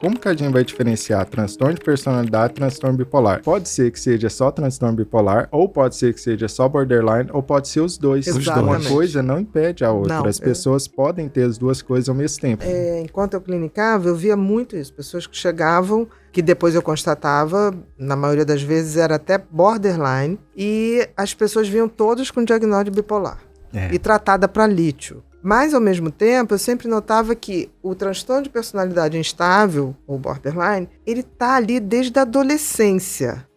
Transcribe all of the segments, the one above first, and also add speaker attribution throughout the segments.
Speaker 1: Como que a gente vai diferenciar transtorno de personalidade e transtorno bipolar? Pode ser que seja só transtorno bipolar, ou pode ser que seja só borderline, ou pode ser os dois.
Speaker 2: Exatamente.
Speaker 1: Uma coisa não impede a outra.
Speaker 2: Não,
Speaker 1: as pessoas podem ter as duas coisas ao mesmo tempo.
Speaker 2: Enquanto eu clinicava, eu via muito isso. Pessoas que chegavam, que depois eu constatava, na maioria das vezes era até borderline, e as pessoas vinham todas com diagnóstico bipolar. E tratada para lítio. Mas, ao mesmo tempo, eu sempre notava que o transtorno de personalidade instável, ou borderline, ele tá ali desde a adolescência.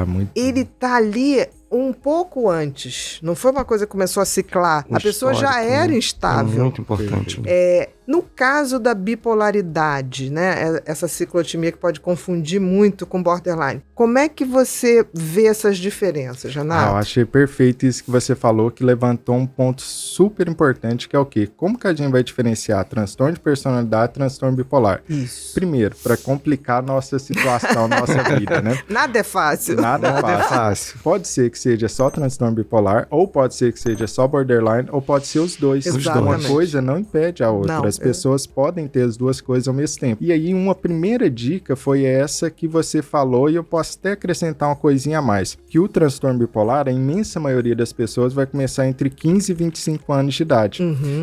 Speaker 1: Muito.
Speaker 2: Ele tá ali um pouco antes. Não foi uma coisa que começou a ciclar. A pessoa já era instável.
Speaker 3: É muito importante.
Speaker 2: No caso da bipolaridade, né, essa ciclotimia que pode confundir muito com borderline, como é que você vê essas diferenças, Renato?
Speaker 1: Eu achei perfeito isso que você falou, que levantou um ponto super importante, que é o quê? Como que a gente vai diferenciar transtorno de personalidade e transtorno bipolar?
Speaker 2: Isso.
Speaker 1: Primeiro, para complicar nossa situação, nossa vida, né?
Speaker 2: Nada é fácil.
Speaker 1: Nada é fácil. Pode ser que seja só transtorno bipolar, ou pode ser que seja só borderline, ou pode ser os dois.
Speaker 2: Exatamente.
Speaker 1: Uma coisa não impede a outra.
Speaker 2: Não,
Speaker 1: as pessoas podem ter as duas coisas ao mesmo tempo. E aí, uma primeira dica foi essa que você falou, e eu posso até acrescentar uma coisinha a mais. Que o transtorno bipolar, a imensa maioria das pessoas vai começar entre 15 e 25 anos de idade.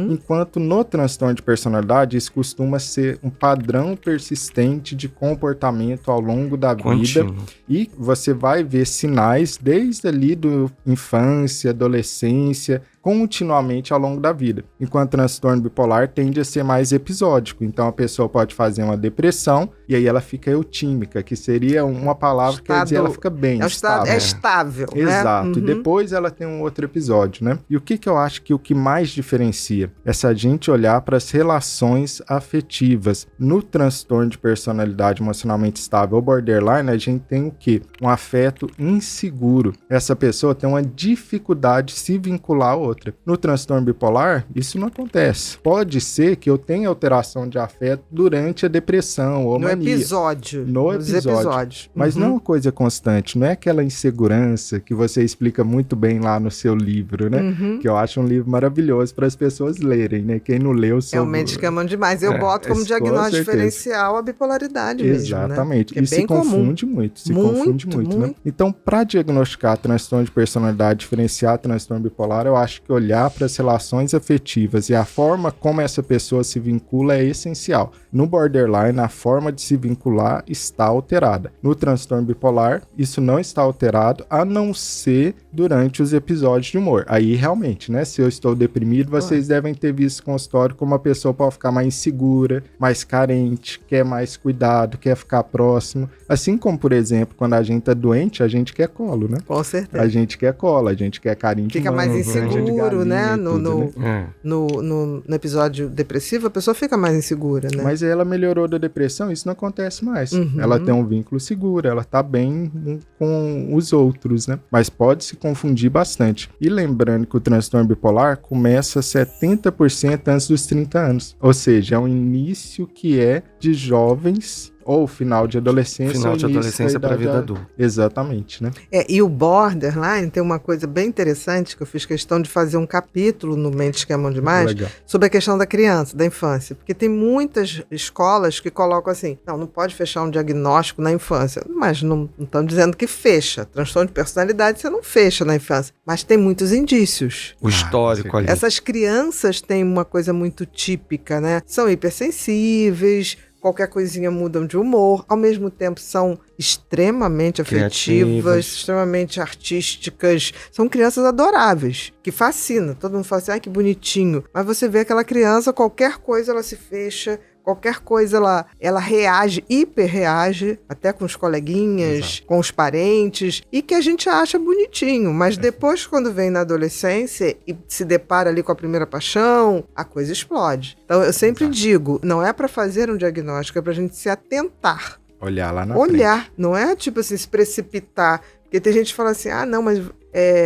Speaker 1: Enquanto no transtorno de personalidade, isso costuma ser um padrão persistente de comportamento ao longo da vida. E você vai ver sinais desde ali do infância, adolescência, continuamente ao longo da vida. Enquanto o transtorno bipolar tende a ser mais episódico. Então, a pessoa pode fazer uma depressão e aí ela fica eutímica, que seria uma palavra que quer dizer ela fica bem, estável.
Speaker 2: É estável, né?
Speaker 1: Exato. E depois ela tem um outro episódio, né? E o que eu acho que o que mais diferencia é se a gente olhar para as relações afetivas. No transtorno de personalidade emocionalmente estável ou borderline, a gente tem o quê? Um afeto inseguro. Essa pessoa tem uma dificuldade de se vincular a outra. No transtorno bipolar, isso não acontece. Pode ser que eu tenha alteração de afeto durante a depressão ou mania. Nos episódios. Mas não é uma coisa constante, não é aquela insegurança que você explica muito bem lá no seu livro, né? Que eu acho um livro maravilhoso para as pessoas lerem, né? Quem não leu sobre...
Speaker 2: Realmente que amam demais. Eu boto como diagnóstico diferencial a bipolaridade mesmo, né?
Speaker 1: Exatamente. E se confunde muito. Confunde muito, né? Então, para diagnosticar transtorno de personalidade, diferenciar transtorno bipolar, eu acho que olhar para as relações afetivas e a forma como essa pessoa se vincula é essencial. No borderline, a forma de se vincular está alterada. No transtorno bipolar, isso não está alterado, a não ser durante os episódios de humor. Aí, realmente, né? Se eu estou deprimido, vocês devem ter visto consultório como a pessoa pode ficar mais insegura, mais carente, quer mais cuidado, quer ficar próximo. Assim como, por exemplo, quando a gente tá doente, a gente quer colo, né?
Speaker 2: Com certeza.
Speaker 1: A gente quer cola, a gente quer carinho de
Speaker 2: Fica
Speaker 1: mão,
Speaker 2: mais inseguro, né?
Speaker 1: né?
Speaker 2: No episódio depressivo, a pessoa fica mais insegura, né?
Speaker 1: Mas aí ela melhorou da depressão, isso não acontece mais. Ela tem um vínculo seguro, ela tá bem com os outros, né? Mas pode se confundir bastante. E lembrando que o transtorno bipolar começa 70% antes dos 30 anos. Ou seja, é um início que é de jovens... ou final de adolescência.
Speaker 3: Final de adolescência para a vida adulta.
Speaker 1: Exatamente, né?
Speaker 2: E o borderline tem uma coisa bem interessante que eu fiz questão de fazer um capítulo no Mentes que Amam Demais sobre a questão da criança, da infância. Porque tem muitas escolas que colocam assim, não pode fechar um diagnóstico na infância. Mas não estão dizendo que fecha. Transtorno de personalidade você não fecha na infância. Mas tem muitos indícios.
Speaker 3: O histórico ali.
Speaker 2: Essas crianças têm uma coisa muito típica, né? São hipersensíveis, qualquer coisinha mudam de humor, ao mesmo tempo são extremamente afetivas, extremamente artísticas, são crianças adoráveis, que fascina, todo mundo fala assim, ai que bonitinho, mas você vê aquela criança, qualquer coisa ela se fecha, qualquer coisa ela reage, hiperreage, até com os coleguinhas, com os parentes, e que a gente acha bonitinho, mas depois quando vem na adolescência e se depara ali com a primeira paixão, a coisa explode. Então eu sempre digo, não é para fazer um diagnóstico, é pra gente se atentar.
Speaker 1: Olhar lá na frente.
Speaker 2: Não é tipo assim, se precipitar, porque tem gente que fala assim, não, mas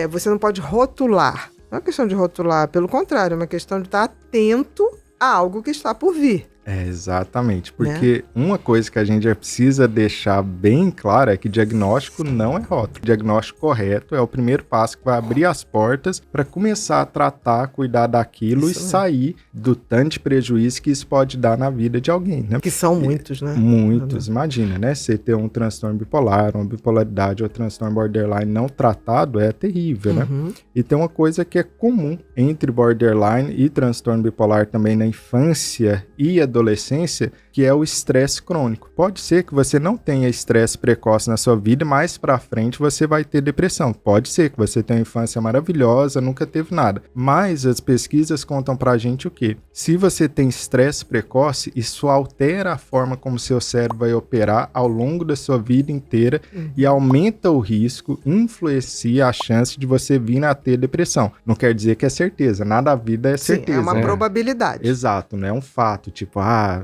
Speaker 2: você não pode rotular. Não é uma questão de rotular, pelo contrário, é uma questão de estar atento a algo que está por vir.
Speaker 1: Exatamente, porque uma coisa que a gente já precisa deixar bem clara é que diagnóstico não é rótulo. O diagnóstico correto é o primeiro passo que vai abrir as portas para começar a tratar, cuidar daquilo isso e sair do tanto de prejuízo que isso pode dar na vida de alguém, né?
Speaker 2: Que são muitos, né?
Speaker 1: Muitos, imagina, né? Você ter um transtorno bipolar, uma bipolaridade ou transtorno borderline não tratado é terrível, né? E tem uma coisa que é comum entre borderline e transtorno bipolar também na infância e adolescência, que é o estresse crônico. Pode ser que você não tenha estresse precoce na sua vida, mais pra frente você vai ter depressão. Pode ser que você tenha uma infância maravilhosa, nunca teve nada. Mas as pesquisas contam pra gente o quê? Se você tem estresse precoce, isso altera a forma como seu cérebro vai operar ao longo da sua vida inteira e aumenta o risco, influencia a chance de você vir a ter depressão. Não quer dizer que é certeza, nada da vida é certeza.
Speaker 2: É uma probabilidade.
Speaker 1: Exato, não é um fato, tipo,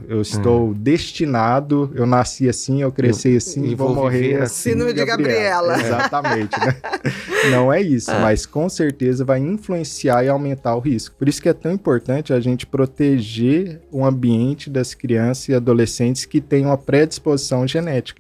Speaker 1: eu estou destinado, eu nasci assim, eu cresci assim, vou morrer assim.
Speaker 2: Síndrome de Gabriela.
Speaker 1: Exatamente, né? Não é isso, mas com certeza vai influenciar e aumentar o risco. Por isso que é tão importante a gente proteger o ambiente das crianças e adolescentes que têm uma predisposição genética.